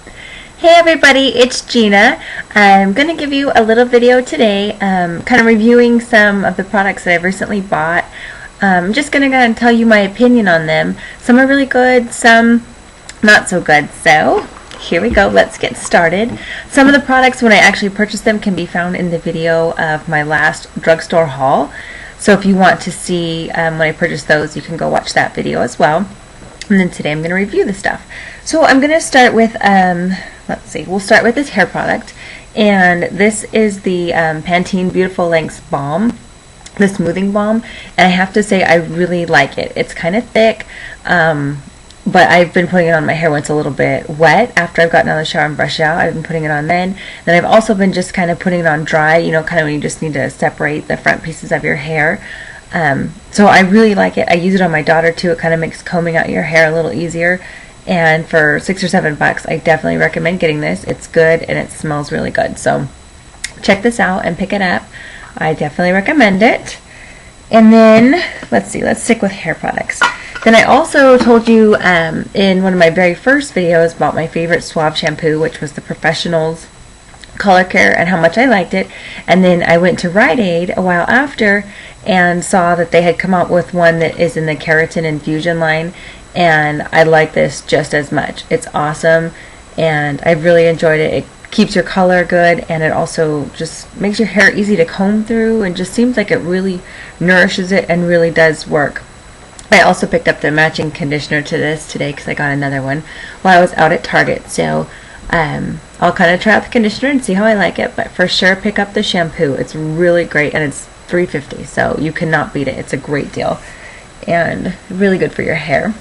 Hey everybody, it's Gina. I'm going to give you a little video today, kind of reviewing some of the products that I've recently bought. I'm just going to tell you my opinion on them. Some are really good, some not so good. So here we go, let's get started. Some of the products when I actually purchased them can be found in the video of my last drugstore haul. So if you want to see when I purchased those, you can go watch that video as well. And then today I'm going to review the stuff. So I'm going to start with, let's see, we'll start with this hair product. And this is the Pantene Beautiful Lengths Balm, the smoothing balm. And I have to say I really like it. It's kind of thick, but I've been putting it on my hair when it's a little bit wet. After I've gotten out of the shower and brushed it out, I've been putting it on then. Then I've also been just kind of putting it on dry, you know, kind of when you just need to separate the front pieces of your hair. So I really like it. I use it on my daughter too. It kind of makes combing out your hair a little easier. And for $6 or $7, I definitely recommend getting this. It's good and it smells really good. So check this out and pick it up. I definitely recommend it. And then, let's see, let's stick with hair products. Then I also told you in one of my very first videos about my favorite Suave shampoo, which was the Professionals Color Care, and how much I liked it. And then I went to Rite Aid a while after and saw that they had come out with one that is in the Keratin Infusion line, and I like this just as much. It's awesome and I really enjoyed it. It keeps your color good and it also just makes your hair easy to comb through and just seems like it really nourishes it and really does work. I also picked up the matching conditioner to this today because I got another one while I was out at Target. So I'll kind of try out the conditioner and see how I like it, but for sure pick up the shampoo. It's really great and it's $3.50, so you cannot beat it. It's a great deal and really good for your hair.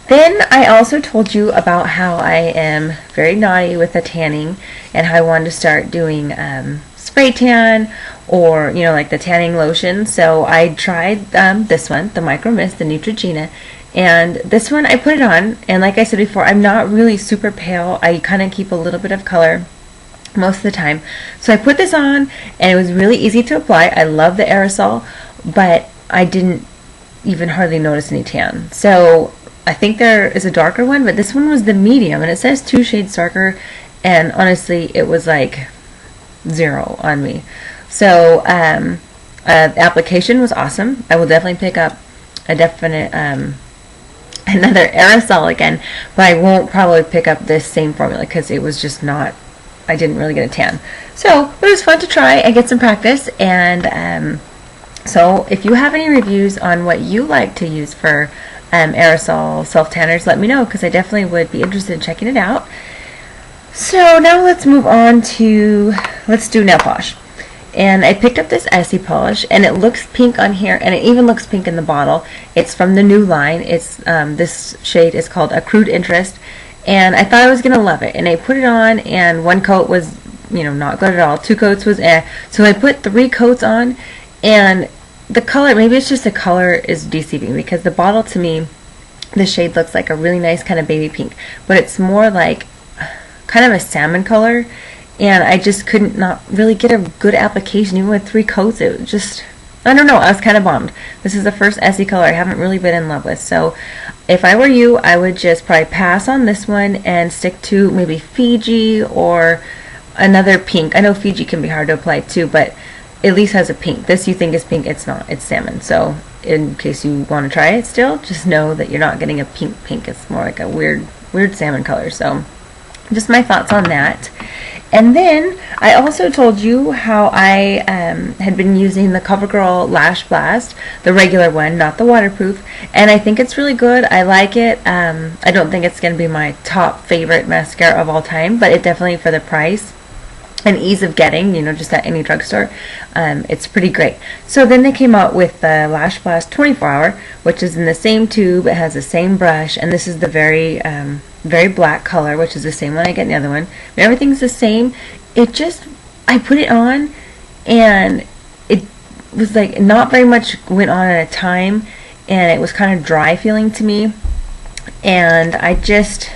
Then I also told you about how I am very naughty with the tanning and how I wanted to start doing spray tan or, you know, like the tanning lotion. So I tried this one, the Micro Mist, the Neutrogena. And this one I put it on, and like I said before, I'm not really super pale. I kind of keep a little bit of color most of the time. So I put this on, and it was really easy to apply. I love the aerosol, but I didn't even hardly notice any tan. So I think there is a darker one, but this one was the medium, and it says 2 shades darker, and honestly, it was like 0 on me. So the application was awesome. I will definitely pick up a definite another aerosol again, but I won't probably pick up this same formula because it was just not, I didn't really get a tan. So it was fun to try and get some practice. And so if you have any reviews on what you like to use for aerosol self-tanners, let me know because I definitely would be interested in checking it out. So now let's move on to, let's do nail polish. And I picked up this Essie polish, and it looks pink on here, and it even looks pink in the bottle. It's from the new line. It's this shade is called Accrued Interest, and I thought I was gonna love it. And I put it on, and one coat was, you know, not good at all. 2 coats was eh. So I put 3 coats on, and the color, maybe it's just the color is deceiving because the bottle to me, the shade looks like a really nice kind of baby pink, but it's more like kind of a salmon color. And I just couldn't not really get a good application even with 3 coats. It just, I don't know, I was kind of bummed. This is the first Essie color I haven't really been in love with. So if I were you, I would just probably pass on this one and stick to maybe Fiji or another pink. I know Fiji can be hard to apply too, but at least has a pink. This you think is pink, it's not, it's salmon. So in case you want to try it still, just know that you're not getting a pink. It's more like a weird salmon color. So just my thoughts on that. And then I also told you how I had been using the CoverGirl Lash Blast, the regular one, not the waterproof, and I think it's really good. I like it. I don't think it's going to be my top favorite mascara of all time, but it definitely, for the price and ease of getting, you know, just at any drugstore, it's pretty great. So then they came out with the Lash Blast 24-hour, which is in the same tube. It has the same brush, and this is the very black color, which is the same one I get in the other one. But everything's the same. It just, I put it on, and it was like not very much went on at a time, and it was kind of dry feeling to me, and I just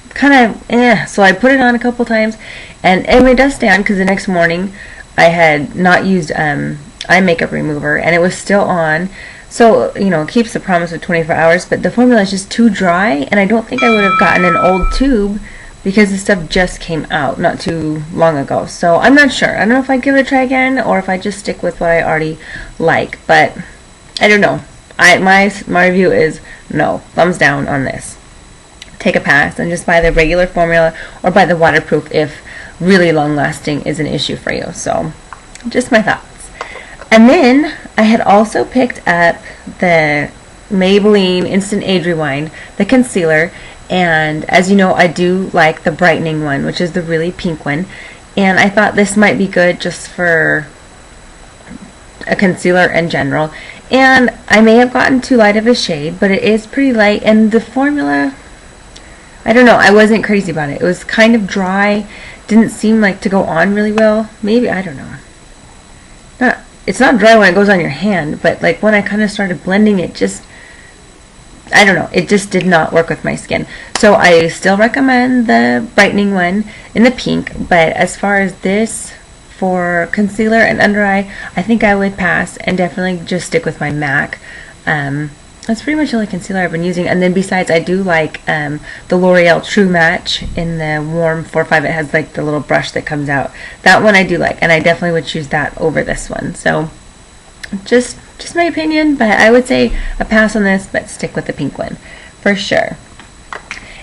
kind of so I put it on a couple times, and it does stay on because the next morning I had not used eye makeup remover and it was still on. So, you know, it keeps the promise of 24 hours, but the formula is just too dry, and I don't think I would have gotten an old tube because this stuff just came out not too long ago. So I'm not sure. I don't know if I'd give it a try again or if I just stick with what I already like. But I don't know. My review is no. Thumbs down on this. Take a pass and just buy the regular formula or buy the waterproof if really long lasting is an issue for you. So just my thoughts. And then I had also picked up the Maybelline Instant Age Rewind, the concealer. And as you know, I do like the brightening one, which is the really pink one. And I thought this might be good just for a concealer in general. And I may have gotten too light of a shade, but it is pretty light. And the formula, I don't know, I wasn't crazy about it. It was kind of dry, didn't seem like to go on really well. Maybe, I don't know. It's not dry when it goes on your hand, but like when I kind of started blending it, just, I don't know, it just did not work with my skin. So I still recommend the brightening one in the pink, but as far as this for concealer and under eye, I think I would pass and definitely just stick with my MAC. That's pretty much the only concealer I've been using. And then besides, I do like the L'Oreal True Match in the warm 4-5. It has like the little brush that comes out. That one I do like, and I definitely would choose that over this one. So just my opinion, but I would say a pass on this, but stick with the pink one for sure.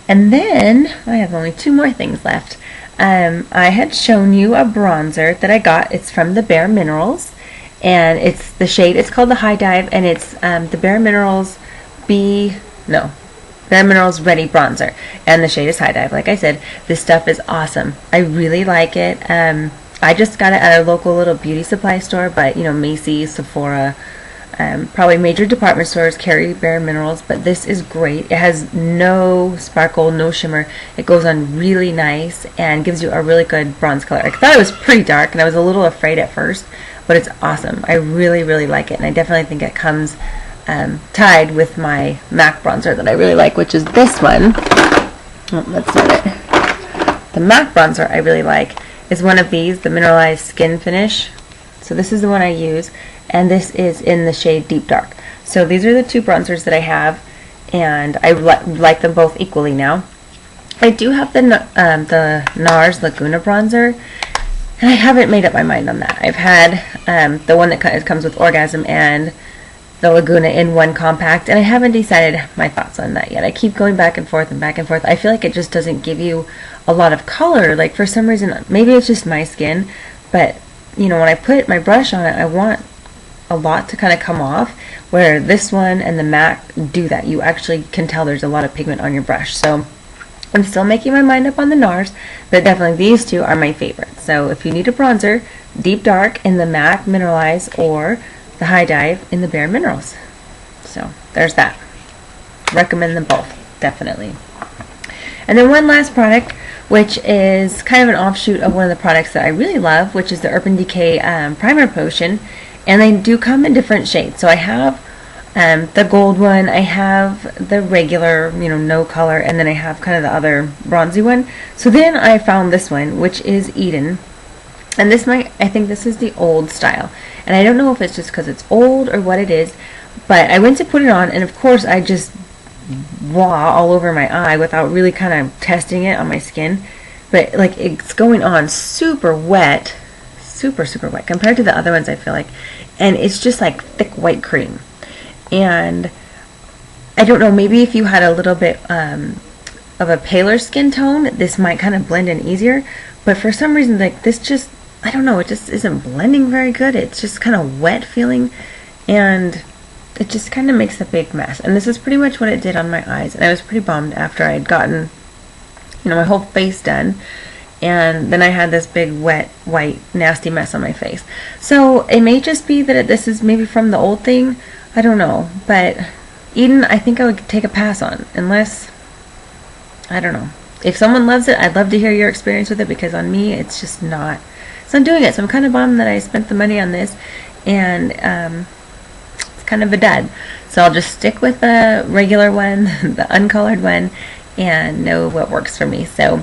And then I have only 2 more things left. I had shown you a bronzer that I got. It's from the Bare Minerals, and it's the shade, it's called the High Dive, and it's the Bare Minerals Bare Minerals Ready Bronzer, and the shade is High Dive. Like I said, this stuff is awesome. I really like it. I just got it at a local little beauty supply store, but you know, Macy's, Sephora, probably major department stores carry Bare Minerals, but this is great. It has no sparkle, no shimmer. It goes on really nice and gives you a really good bronze color. I thought it was pretty dark and I was a little afraid at first, but it's awesome. I really, really like it, and I definitely think it comes tied with my MAC bronzer that I really like, which is this one. Oh, that's not it. The MAC bronzer I really like is one of these, the Mineralized Skin Finish. So this is the one I use, and this is in the shade Deep Dark. So these are the 2 bronzers that I have, and I like them both equally now. I do have the NARS Laguna bronzer, and I haven't made up my mind on that. I've had the one that comes with Orgasm and the Laguna in one compact, and I haven't decided my thoughts on that yet. I keep going back and forth and back and forth. I feel like it just doesn't give you a lot of color. Like for some reason, maybe it's just my skin, but you know, when I put my brush on it, I want a lot to kind of come off, where this one and the MAC do that. You actually can tell there's a lot of pigment on your brush. So I'm still making my mind up on the NARS, but definitely these 2 are my favorites. So if you need a bronzer, Deep Dark in the MAC Mineralize or the High Dive in the Bare Minerals. So there's that. Recommend them both, definitely. And then one last product, which is kind of an offshoot of one of the products that I really love, which is the Urban Decay Primer Potion. And they do come in different shades. So I have the gold one, I have the regular, you know, no color, and then I have kind of the other bronzy one. So then I found this one, which is Eden. And this I think this is the old style. And I don't know if it's just because it's old or what it is, but I went to put it on, and of course I just all over my eye without really kind of testing it on my skin. But like, it's going on super wet, super wet compared to the other ones, I feel like. And it's just like thick white cream. And I don't know, maybe if you had a little bit of a paler skin tone, this might kind of blend in easier. But for some reason, like this just, I don't know, it just isn't blending very good. It's just kind of wet feeling, and it just kind of makes a big mess. And this is pretty much what it did on my eyes, and I was pretty bummed after I had gotten, you know, my whole face done, and then I had this big wet white nasty mess on my face. So it may just be that this is maybe from the old thing, I don't know. But Eden, I think I would take a pass on, unless, I don't know, if someone loves it, I'd love to hear your experience with it, because on me it's just not, it's not doing it. So I'm kind of bummed that I spent the money on this, and it's kind of a dud. So I'll just stick with the regular one, the uncolored one, and know what works for me. So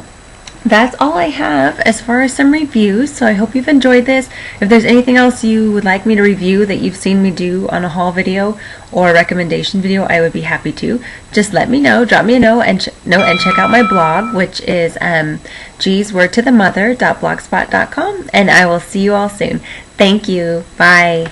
that's all I have as far as some reviews, so I hope you've enjoyed this. If there's anything else you would like me to review that you've seen me do on a haul video or a recommendation video, I would be happy to. Just let me know, drop me a note, and check out my blog, which is geeswordtothemother.blogspot.com, and I will see you all soon. Thank you. Bye.